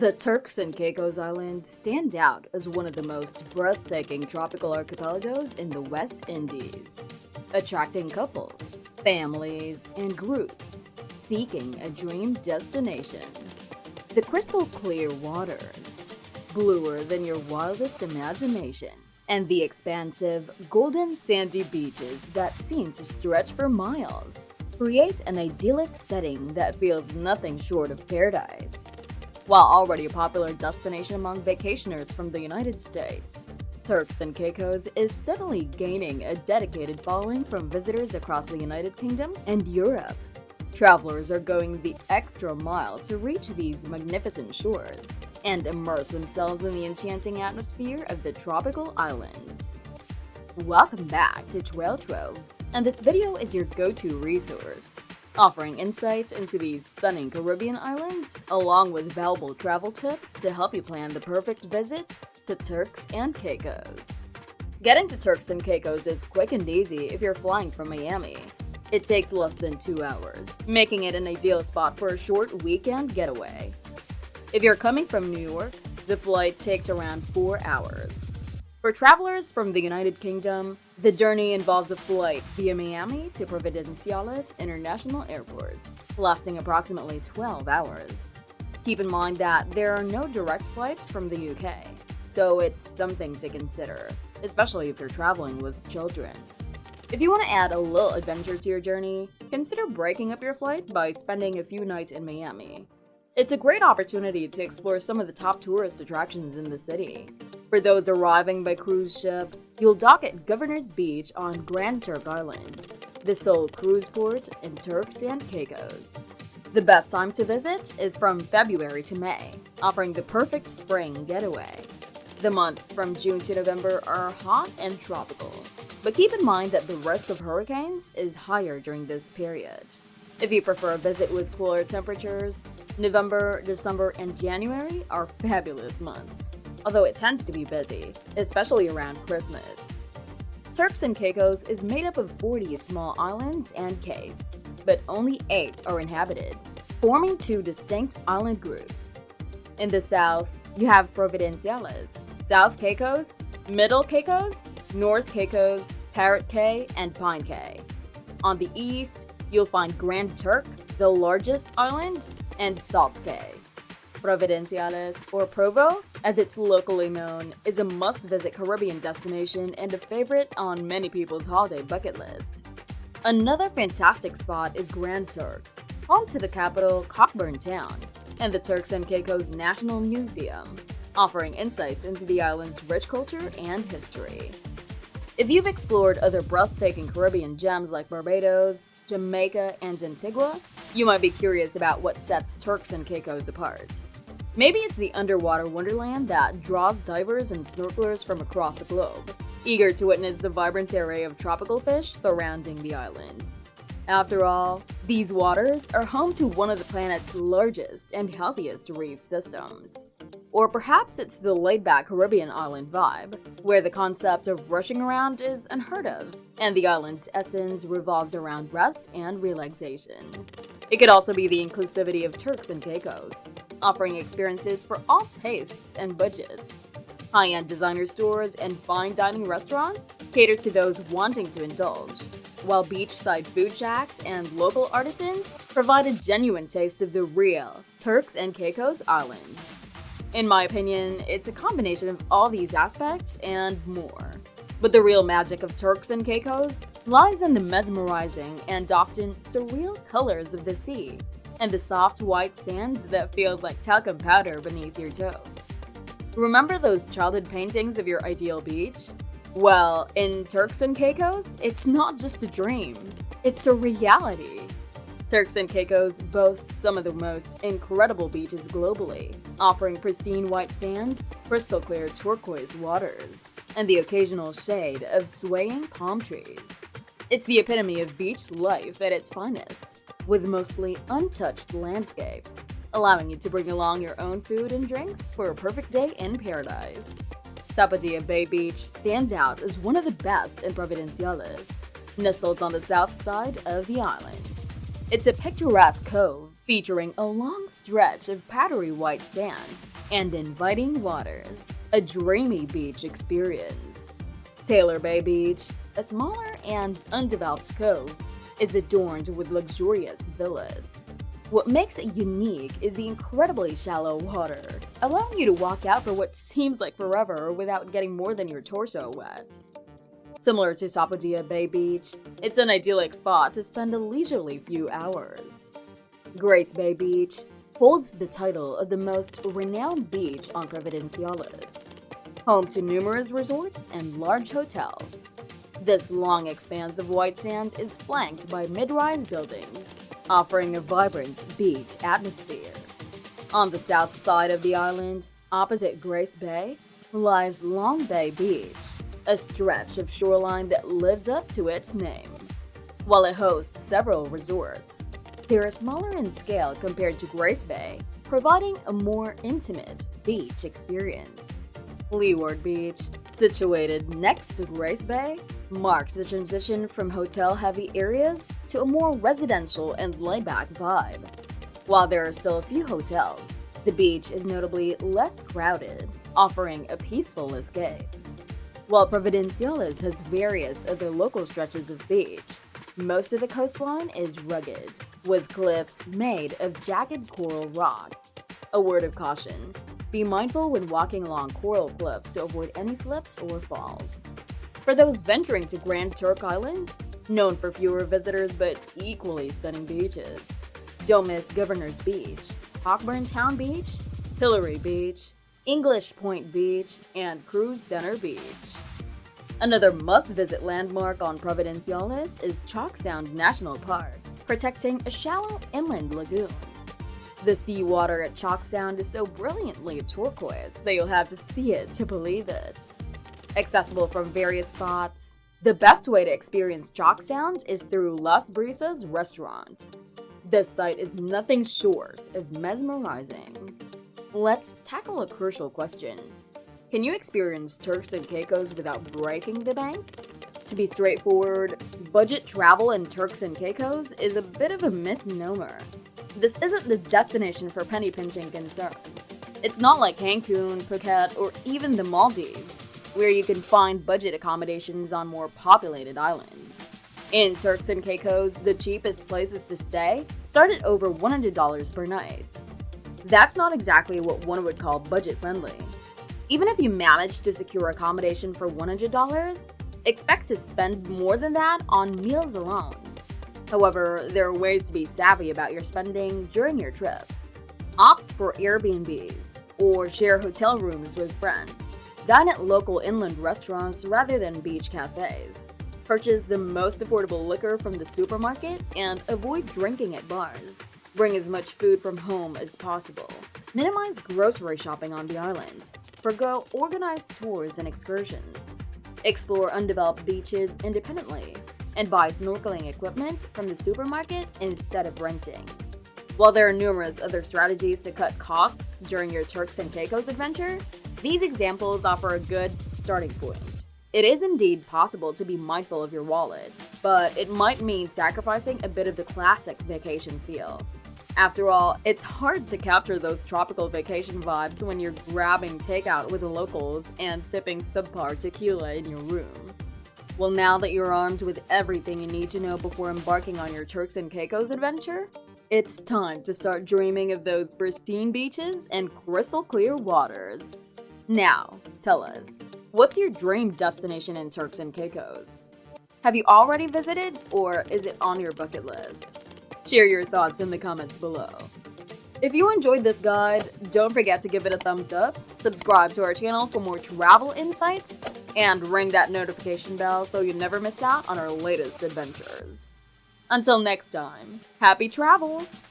The Turks and Caicos Islands stand out as one of the most breathtaking tropical archipelagos in the West Indies, attracting couples, families, and groups seeking a dream destination. The crystal clear waters, bluer than your wildest imagination, and the expansive, golden sandy beaches that seem to stretch for miles, create an idyllic setting that feels nothing short of paradise. While already a popular destination among vacationers from the United States, Turks and Caicos is steadily gaining a dedicated following from visitors across the United Kingdom and Europe. Travelers are going the extra mile to reach these magnificent shores and immerse themselves in the enchanting atmosphere of the tropical islands. Welcome back to TrailTrove, and this video is your go-to resource, offering insights into these stunning Caribbean islands, along with valuable travel tips to help you plan the perfect visit to Turks and Caicos. Getting to Turks and Caicos is quick and easy if you're flying from Miami. It takes less than 2 hours, making it an ideal spot for a short weekend getaway. If you're coming from New York, the flight takes around 4 hours. For travelers from the United Kingdom, the journey involves a flight via Miami to Providenciales International Airport, lasting approximately 12 hours. Keep in mind that there are no direct flights from the UK, so it's something to consider, especially if you're traveling with children. If you want to add a little adventure to your journey, consider breaking up your flight by spending a few nights in Miami. It's a great opportunity to explore some of the top tourist attractions in the city. For those arriving by cruise ship, you'll dock at Governor's Beach on Grand Turk Island, the sole cruise port in Turks and Caicos. The best time to visit is from February to May, offering the perfect spring getaway. The months from June to November are hot and tropical, but keep in mind that the risk of hurricanes is higher during this period. If you prefer a visit with cooler temperatures, November, December, and January are fabulous months, although it tends to be busy, especially around Christmas. Turks and Caicos is made up of 40 small islands and cays, but only 8 are inhabited, forming 2 distinct island groups. In the south, you have Providenciales, South Caicos, Middle Caicos, North Caicos, Parrot Cay, and Pine Cay. On the east, you'll find Grand Turk, the largest island, and Salt Cay. Providenciales, or Provo, as it's locally known, is a must-visit Caribbean destination and a favorite on many people's holiday bucket list. Another fantastic spot is Grand Turk, home to the capital, Cockburn Town, and the Turks and Caicos National Museum, offering insights into the island's rich culture and history. If you've explored other breathtaking Caribbean gems like Barbados, Jamaica, and Antigua, you might be curious about what sets Turks and Caicos apart. Maybe it's the underwater wonderland that draws divers and snorkelers from across the globe, eager to witness the vibrant array of tropical fish surrounding the islands. After all, these waters are home to one of the planet's largest and healthiest reef systems. Or perhaps it's the laid-back Caribbean island vibe, where the concept of rushing around is unheard of, and the island's essence revolves around rest and relaxation. It could also be the inclusivity of Turks and Caicos, offering experiences for all tastes and budgets. High-end designer stores and fine dining restaurants cater to those wanting to indulge, while beachside food shacks and local artisans provide a genuine taste of the real Turks and Caicos Islands. In my opinion, it's a combination of all these aspects and more. But the real magic of Turks and Caicos lies in the mesmerizing and often surreal colors of the sea, and the soft white sand that feels like talcum powder beneath your toes. Remember those childhood paintings of your ideal beach? Well, in Turks and Caicos, it's not just a dream, it's a reality. Turks and Caicos boasts some of the most incredible beaches globally, offering pristine white sand, crystal clear turquoise waters, and the occasional shade of swaying palm trees. It's the epitome of beach life at its finest, with mostly untouched landscapes, allowing you to bring along your own food and drinks for a perfect day in paradise. Tapestry Bay Beach stands out as one of the best in Providenciales, nestled on the south side of the island. It's a picturesque cove featuring a long stretch of powdery white sand and inviting waters, a dreamy beach experience. Taylor Bay Beach, a smaller and undeveloped cove, is adorned with luxurious villas. What makes it unique is the incredibly shallow water, allowing you to walk out for what seems like forever without getting more than your torso wet. Similar to 𝗔𝗕𝗢𝗨𝗧 Bay Beach, it's an idyllic spot to spend a leisurely few hours. Grace Bay Beach holds the title of the most renowned beach on Providenciales, home to numerous resorts and large hotels. This long expanse of white sand is flanked by mid-rise buildings, offering a vibrant beach atmosphere. On the south side of the island, opposite Grace Bay, lies Long Bay Beach, a stretch of shoreline that lives up to its name. While it hosts several resorts, they are smaller in scale compared to Grace Bay, providing a more intimate beach experience. Leeward Beach, situated next to Grace Bay, marks the transition from hotel-heavy areas to a more residential and laid-back vibe. While there are still a few hotels, the beach is notably less crowded, offering a peaceful escape. While Providenciales has various other local stretches of beach, most of the coastline is rugged, with cliffs made of jagged coral rock. A word of caution: be mindful when walking along coral cliffs to avoid any slips or falls. For those venturing to Grand Turk Island, known for fewer visitors but equally stunning beaches, don't miss Governor's Beach, Cockburn Town Beach, Hillary Beach, English Point Beach, and Cruise Center Beach. Another must-visit landmark on Providenciales is Chalk Sound National Park, protecting a shallow inland lagoon. The seawater at Chalk Sound is so brilliantly turquoise that you'll have to see it to believe it. Accessible from various spots, the best way to experience Chalk Sound is through Las Brisas restaurant. This site is nothing short of mesmerizing. Let's tackle a crucial question. Can you experience Turks and Caicos without breaking the bank? To be straightforward, budget travel in Turks and Caicos is a bit of a misnomer. This isn't the destination for penny-pinching concerns. It's not like Cancun, Phuket, or even the Maldives, where you can find budget accommodations on more populated islands. In Turks and Caicos, the cheapest places to stay start at over $100 per night. That's not exactly what one would call budget-friendly. Even if you manage to secure accommodation for $100, expect to spend more than that on meals alone. However, there are ways to be savvy about your spending during your trip. Opt for Airbnbs or share hotel rooms with friends. Dine at local inland restaurants rather than beach cafes. Purchase the most affordable liquor from the supermarket and avoid drinking at bars. Bring as much food from home as possible. Minimize grocery shopping on the island. Forgo organized tours and excursions. Explore undeveloped beaches independently, and buy snorkeling equipment from the supermarket instead of renting. While there are numerous other strategies to cut costs during your Turks and Caicos adventure, these examples offer a good starting point. It is indeed possible to be mindful of your wallet, but it might mean sacrificing a bit of the classic vacation feel. After all, it's hard to capture those tropical vacation vibes when you're grabbing takeout with the locals and sipping subpar tequila in your room. Well, now that you're armed with everything you need to know before embarking on your Turks and Caicos adventure, it's time to start dreaming of those pristine beaches and crystal clear waters. Now, tell us, what's your dream destination in Turks and Caicos? Have you already visited, or is it on your bucket list? Share your thoughts in the comments below. If you enjoyed this guide, don't forget to give it a thumbs up, subscribe to our channel for more travel insights, and ring that notification bell so you never miss out on our latest adventures. Until next time, happy travels!